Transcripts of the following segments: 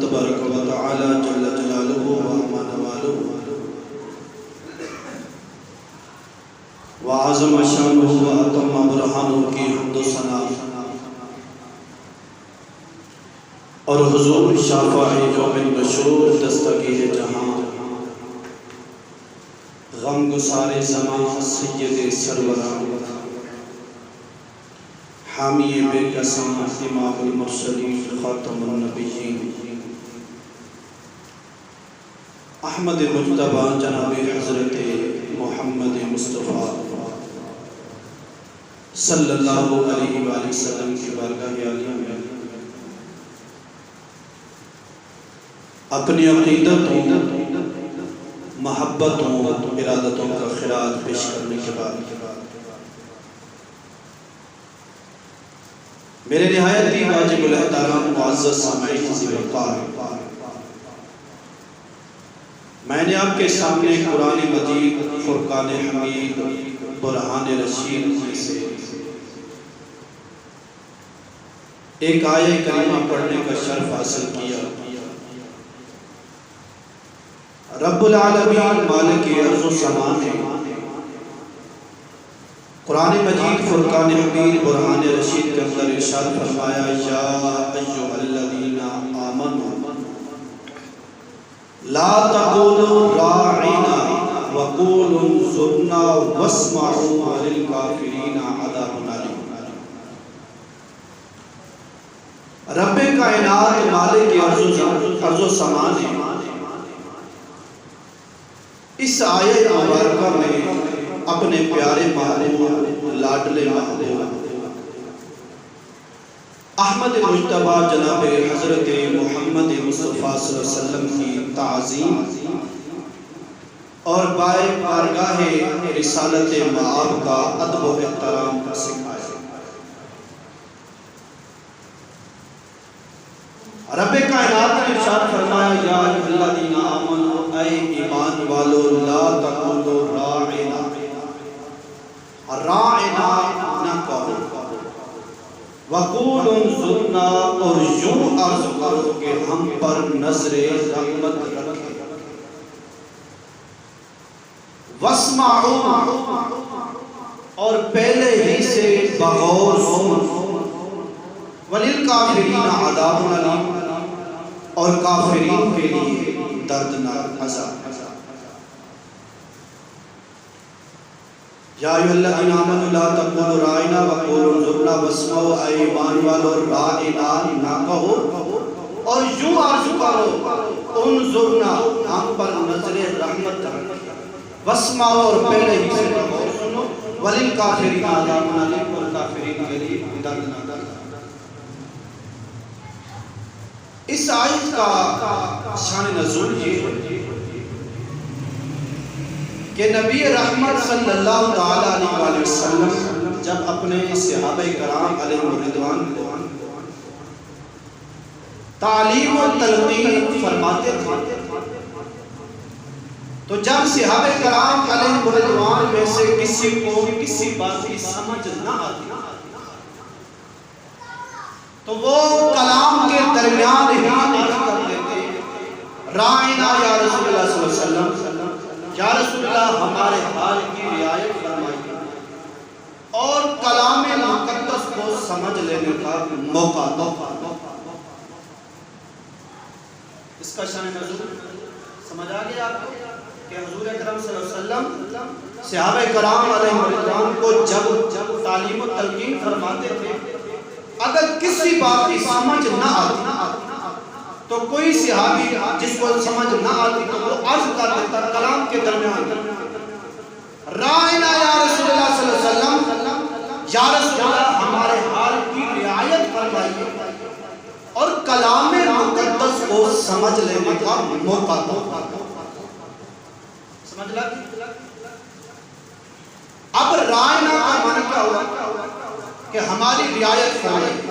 تبارک و تعالی جل جلالہ و عظم نوالہ و اعظم شانہ و اتم برہانہ کی حمد و ثنا اور حضور شافع یوم النشور دستگیر جہاں غم گسار زمان سید سروران حامی بے قسم امام المرسلین خاتم النبیین احمد مجتبی جناب حضرت محمد مصطفیٰ صلی اللہ علیہ وآلہ وسلم کی بارگاہ عالیہ میں اپنی عقیدتوں محبتوں ارادتوں کا خراج پیش کرنے کے بعد میرے نہایت ہی واجب الاحترام معزز سامعین وقار میں نے آپ کے سامنے قرآن مجید فرقان حمید برہان رشید میں سے ایک آیہ کریمہ پڑھنے کا شرف حاصل کیا۔ رب العالمین مالک ارض و سما نے قرآن مجید فرقان حمید برہان رشید کے اندر ارشاد فرمایا یا ایھا الذین آمنوا لا تقولوا راعنا وقولوا انظرنا واسمعوا وللکافرین عذاب علیم۔ رب کائنات مالک ارض و سما نے اس آیت مبارکہ میں اپنے پیارے محبوب لاڈلے محبوب احمد مجتبی جناب حضرت محمد مصطفیٰ صلی اللہ علیہ وسلم کی تعظیم اور بارگاہ رسالت مآب کا ادب و احترام سکھایا۔ رب کائنات نے ارشاد فرمایا یا ایھا الذین آمنوا اے ایمان والو لا تقولوا راعنا، راعنا نہ کہو، وقولوا انظرنا اور یوں عرض کرو کہ ہم پر نظر رحمت رکھے، واسمعوا اور پہلے ہی سے بغور سن، وللکافرین عذاب علیم اور کافرین کے لیے دردناک عذاب۔ یا ایھا الذین آمنوا لا تقولوا راعنا وقولوا انظرنا واسمعوا اے ایمان والو راعنا نہ کہو اور یوں عرض کرو انظرنا ہم پر نظر رحمت رکھو، واسمعوا اور پہلے ہی سے غور سنو، وللکافرین عذاب علیم اور کافرین کے لیے دردناک عذاب۔ اس آیت کا شان نزول یہ ہے کہ نبی رحمت صلی اللہ تعالیٰ علیہ وآلہ وسلم جب اپنے صحابہ کرام علیہ رضوان کو تعلیم و تلقین فرماتے تھے تو جب صحابہ کرام علیہ رضوان میں سے کسی کو کسی بات کی سمجھ نہ آتی تو وہ کلام کے درمیان ہی عرض کر دیتے راعنا یا رسول اللہ صلی اللہ علیہ وسلم، یا رسول اللہ ہمارے حال کی رعایت فرمائیے، اور کلام مقدس کو سمجھ لینے کا موقع دو۔ اس کا شان نزول سمجھ آگئے آپ کو کہ حضور اکرم صلی اللہ علیہ وسلم صحابہ کرام علیہ رضوان کو جب تعلیم و تلقین فرماتے تھے اگر کسی بات کی سمجھ نہ آتی تو کوئی صحابی جس کو سمجھ نہ آتی تو وہ عرض کر دیتا کلام کے درمیان راعنا یا رسول اللہ صلی اللہ علیہ وسلم، یا رسول اللہ ہمارے حال کی رعایت فرمائیے اور کلام مقدس کو سمجھ لینے کا موقع دو۔ سمجھ لگی؟ اب راعنا کا معنی کیا ہوا کہ ہماری رعایت فرمائیے۔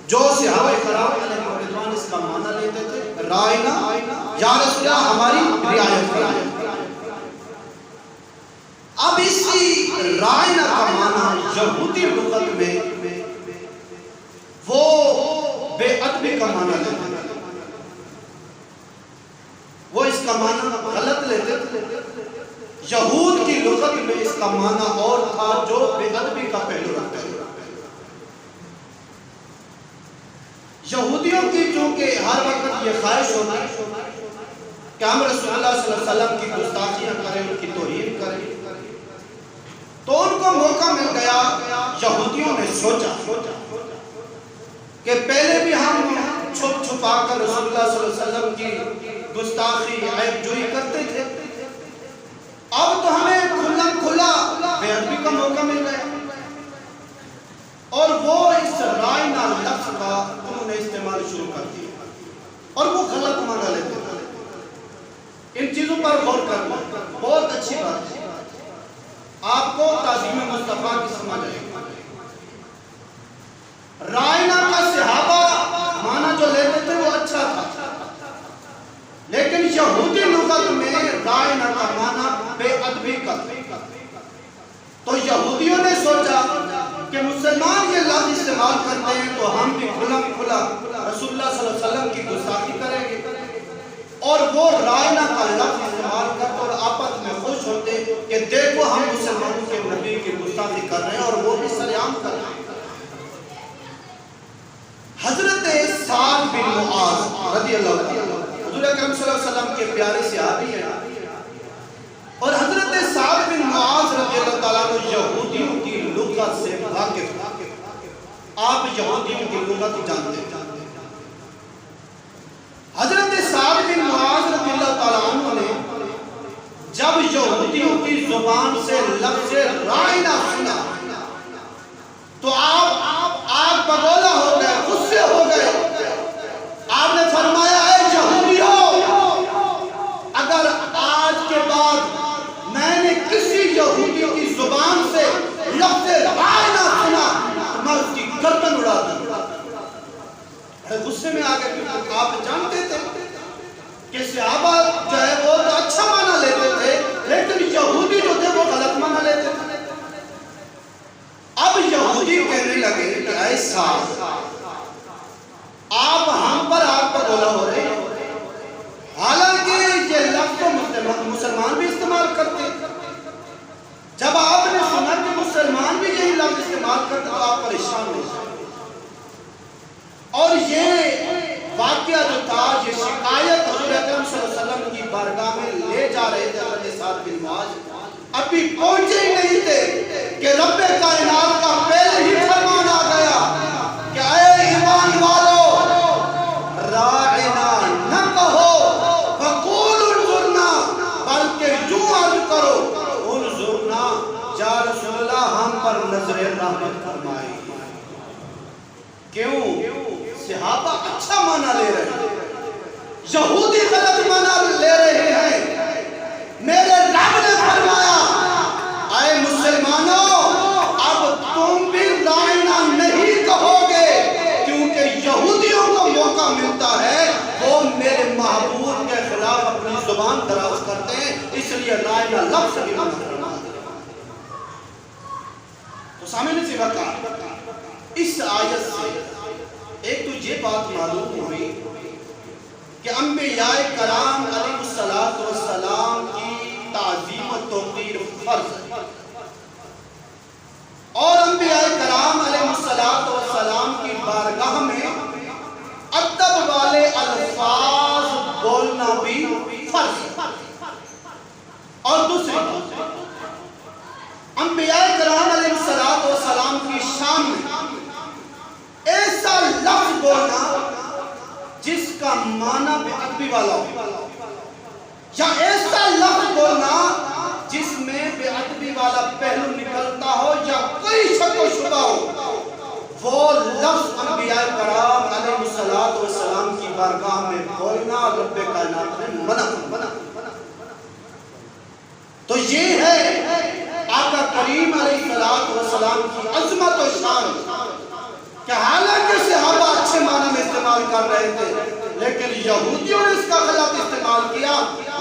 جو صحابہ کرام علیہ رضوان اس کا معنی لیتے تھے راعنا یا رسول اللہ ہماری رعایت فرمائیے۔ اب اسی راعنا کا معنی یہودی لغت میں وہ بے ادبی کا معنی لیتے ہیں۔ یہود کی لغت میں اس کا معنی اور تھا جو بے ادبی کا پہلو رکھتا ہے۔ یہودیوں کی چونکہ ہر وقت یہ خواہش ہوتی کہ ہم رسول اللہ صلی اللہ علیہ وسلم کی گستاخیاں کریں، ان کی توہین کریں، تو ان کو موقع مل گیا۔ یہودیوں نے سوچا کہ پہلے بھی ہم چھپ چھپا کر رسول اللہ صلی اللہ علیہ وسلم کی گستاخی عیب جوئی کرتے تھے، اب تو ہمیں کھلم کھلا بے ادبی کا موقع مل گیا، اور وہ اس رائنا لفظ کا انہوں نے استعمال شروع کر دیا اور وہ غلط معنی لیتے تھے۔ ان چیزوں پر غور کرنا بہت اچھی بات ہے، آپ کو تعظیم مصطفیٰ کی سمجھ آئے گی۔ رائنا کا صحابہ معنی جو لیتے تھے وہ اچھا تھا، لیکن یہودی لغت میں رائنا کا معنی بے ادبی کا تھا۔ تو یہودیوں نے سوچا کہ مسلمان یہ لفظ استعمال کرتے ہیں تو ہم بھی کھلا کھلا رسول اللہ صلی اللہ علیہ وسلم کی گستاخی کریں گے، اور وہ رائنا کا لفظ استعمال کرتے اور آپس میں خوش ہوتے کہ دیکھو ہم مسلمانوں کے نبی کی گستاخی کر رہے ہیں اور وہ بھی سریعان کر رہے ہیں۔ حضرت سعد بن معاذ رضی اللہ عنہ حضور اکرم صلی اللہ علیہ وسلم کے پیارے صحابی ہیں، اور حضرت سعد بن معاذ رضی اللہ تعالیٰ عنہ یہودیوں کی لغت سے واقف، آپ یہودیوں کی لغت جانتے ہیں۔ حضرت سعد بن معاذ رضی اللہ تعالیٰ عنہ نے جب یہودیوں کی زبان سے لفظ رائنا سنا تو آپ بگولا ہو گئے، غصے ہو گئے۔ آپ نے فرمایا اے یہودیوں، اگر آج کے بعد میں نے کسی یہودی کی زبان سے لفظ رائنا سنا تو میں اس کی گردن اڑا دوں گا۔ غصے میں آ گئے، کیونکہ آپ جانتے تھے کہ صحابہ جو ہے وہ تو اچھا معنی لیتے تھے، لیکن یہودی جو تھے وہ غلط معنی لیتے تھے۔ اب یہودی کہنے لگے کہ اے سعد، آپ ہم پر آپ پر بولا ہو رہے ہیں، حالانکہ یہ لفظ تو مسلمان بھی استعمال کرتے، جب آپ نے سنا کہ مسلمان بھی یہی لفظ استعمال کرتے تو آپ پریشان ہو گئے، اور یہ واقعہ جو تھا، یہ شکایت حضور اکرم صلی اللہ علیہ وسلم کی بارگاہ میں لے جا رہے تھے حضرت سعد بن معاذ، ابھی پہنچے ہی نہیں تھے کہ رب کائنات کا پہلے ہی فرمان آ گیا کہ اے ایمان والو، راعنا نہ کہو فقول انظرنا، بلکہ یوں عرض کرو انظرنا، یا رسول اللہ ہم پر نظر رحمت فرمائی۔ کیوں؟ صحابہ اچھا معنی لے رہے ہیں، یہودی غلط معنی لے رہے ہیں۔ میرے رب نے فرمایا اے مسلمانوں، اب تم بھی رائنا نہیں کہو گے، کیونکہ یہودیوں کو موقع ملتا ہے وہ میرے محبوب کے خلاف اپنی زبان دراز کرتے ہیں، اس لیے رائنا لفظ بھی منع کرنا۔ تو سامنے سے بتا اس آیت سے ایک تو یہ بات معلوم ہوئی کہ انبیاء کرام علیہ السلام کی تعظیم و توقیر فرض ہے، اور انبیاء کرام علیہ السلام کی بارگاہ میں ادب والے الفاظ بولنا بھی فرض ہے۔ اور دوسری بات، انبیاء کرام علیہ السلام کی شان میں ایسا لفظ بولنا جس کا معنی بے ادبی والا ہو، یا ایسا لفظ بولنا جس میں بے ادبی والا پہلو نکلتا ہو یا کوئی شک و شبہ ہو، وہ لفظ انبیاء کرام علیہ السلام کی بارگاہ میں بولنا رب کائنات نے منع۔ تو یہ ہے آقا کریم علیہ السلام کی عظمت و شان کہ حالانکہ صحابہ اچھے معنی میں استعمال کر رہے تھے، لیکن یہودیوں نے اس کا غلط استعمال کیا۔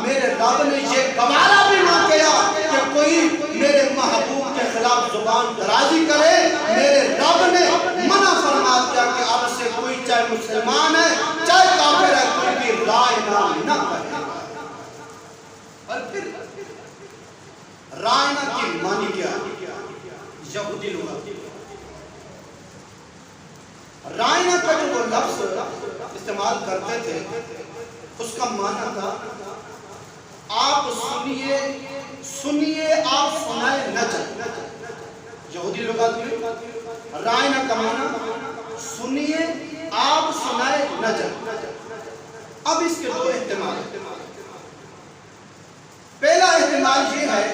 میرے رب نے یہ گوارا بھی نہ کیا کہ کوئی میرے محبوب کے خلاف زبان درازی کرے، میرے رب نے منع فرما دیا کہ اب سے کوئی چاہے مسلمان ہے چاہے کافر ہے کوئی بھی رائنا نہ کرے۔ اور پھر بات کرتے تھے اس کا معنی تھا آپ سنیے آپ سنائے نہ چلے. یہودی لغت میں رائنا کا معنی سنیے آپ سنائے نہ چلے. اب اس کے دو احتمال ہیں. پہلا احتمال یہ ہے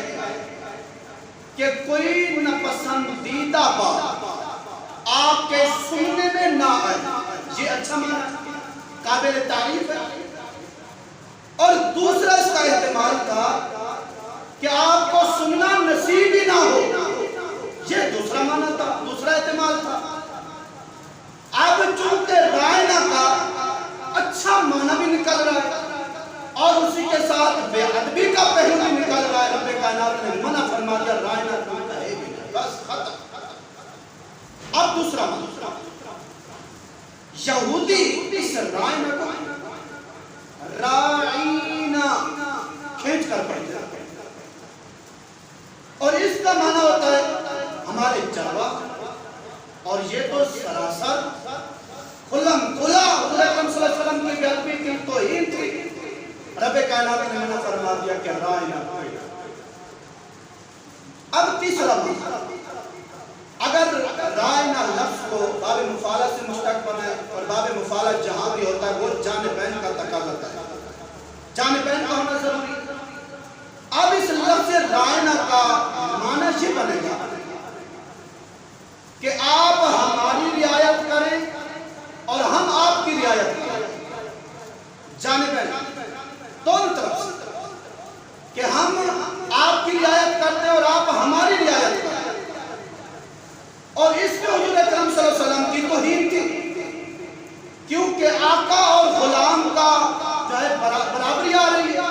کہ کوئی ناپسندیدہ بات آپ کے سننے میں نہ آئے. یہ اچھا معنی قابل تعریف ہے. اور دوسرا اس کا احتمال تھا کہ آپ کو سننا نصیب ہی نہ ہو. یہ دوسرا معنی تھا, دوسرا احتمال تھا. اب چونکہ رائنا کا اچھا معنی بھی نکل رہا ہے اور اسی کے ساتھ بے ادبی کا پہلو بھی نکل رہا ہے, رب کائنات نے منع فرما دیا رائنا کا ہے بھی نہیں, بس ختم. اب دوسرا معنی یہودی اس رائنا کو رائنا کھینچ کر پڑھتے ہیں اور اس کا معنی ہوتا ہے ہمارے چروا. اور یہ تو سراسر کھلم کھلا حضور اکرم صلی اللہ علیہ وسلم کی بے ادبی کی توہین تھی. رب کائنات نے منع فرما دیا کہ رائنا. اب تیسرا معنی اگر رائنا لفظ کو باب مفعلہ سے مشتق بنائے اور باب مفعلہ جہاں بھی ہوتا ہے وہ جانبین کا تقاضا ہے, جانبین کا ہونا ضروری. اب اس لفظ رائنا کا معنی یہ بنے گا کہ آپ ہماری رعایت کریں اور ہم آپ کی رعایت کریں. جانبین دونوں طرف سے کہ ہم آپ کی رعایت کرتے اور آپ ہماری رعایت کریں. اور اس میں حضور اکرم صلی اللہ علیہ وسلم کی توہین تھی کیونکہ آقا اور غلام کا جو ہے برابری آ رہی ہے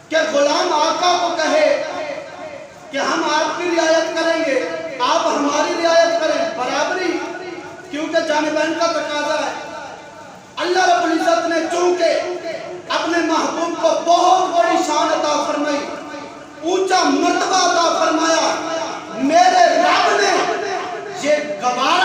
کہ غلام آقا کو کہے کہ ہم آپ کی رعایت کریں گے آپ ہماری رعایت کریں, برابری, کیونکہ جانبین کا تقاضا ہے. اللہ رب العزت نے چونکہ اپنے محبوب کو بہت بڑی شان عطا فرمائی, اونچا مرتبہ عطا فرمایا, میرے رب نے یہ گوارا